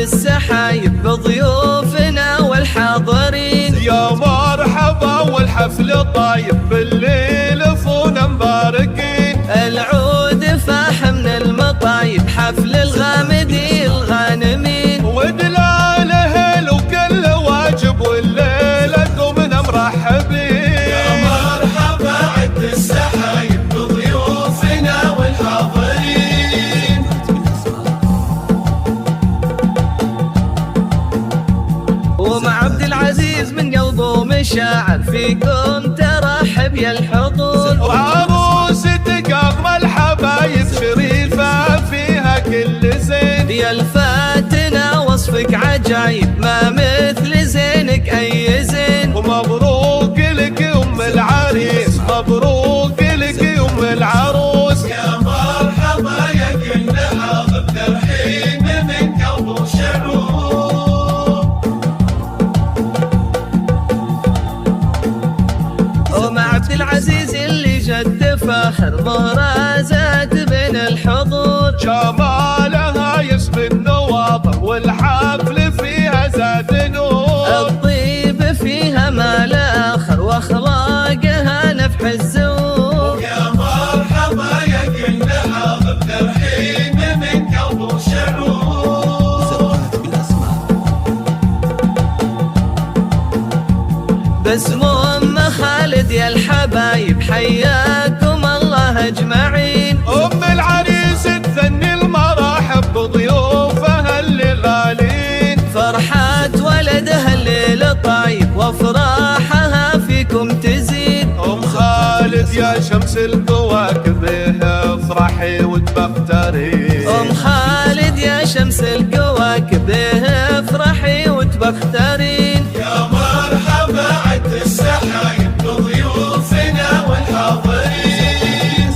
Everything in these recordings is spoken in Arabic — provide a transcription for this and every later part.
السحايب بضيوفنا والحاضرين. يا مرحبا والحفل طايب بالليل فونا مباركين. العود فاح من المطايب حفل الغامدي الغانمين. ودلاله لو كل واجب والليلة دومنا مرحبين. يا مرحبا عد السحايب بضيوفنا والحاضرين. ومع عبد العزيز من قلبه مشاعر فيكم ترحب يا الحضور. وعروستك اجمل حبايب شريفة فيها كل زين. يا الفاتنة وصفك عجايب ما مثل زينك اي زين. ومبروك لك يا ام العريس مبروك لك يا ام العروس. يا مرحبا يا كل حاضر ترحيب من قلب وشعور. ومع عبد العزيز اللي جد فاخر ظهره زاد بين الحضور. جمالها يسبي النواظر والحفل فيها زاد نور. الطيب فيها ما لا آخر واخلاقها نفح الزور. يا مرحبا يا كل حاضر ترحيب من قلب وشعور. باسم ام خالد يا الحبايب حياكم الله اجمعين. ام العريس تثني المراحب بضيوفها اللي غالين. فرحات ولدها الليل طايب وافراحها فيكم تزيد. ام خالد يا شمس الكواكب افرحي وتبختري. ام خالد يا شمس الكواكب افرحي وتبخترين. يا مرحبا عد السحايب بضيوفنا والحاضرين.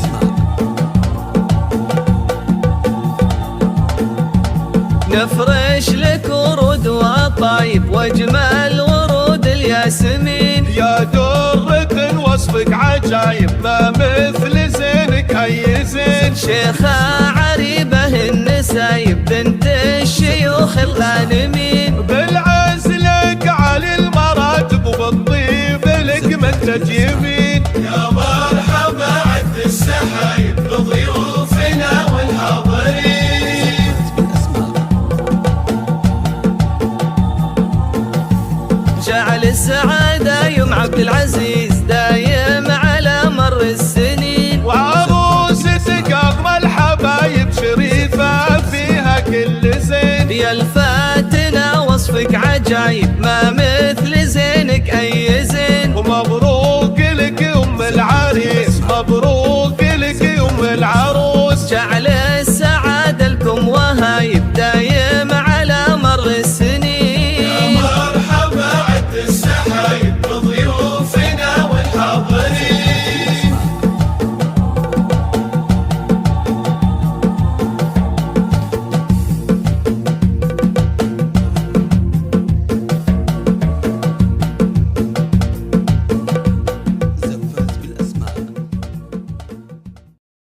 نفرش لك ورود وطايب واجمل ورود الياسمين. يا درة وصفك عجايب ما مثل زينك اي زين. شيخة عريبة النسايب بنت الشيوخ الغانمين. بالعز لك علي المراتب وبالطيب لك من تجيبين. يا مرحبا عد السحايب بضيوفنا والحاضرين. جعل السعادة يوم عبد العزيز دايم على مر السنين. وعروستك اجمل حبايب شريفة فيها كل زين. يا الفاتنة وصفك عجايب ما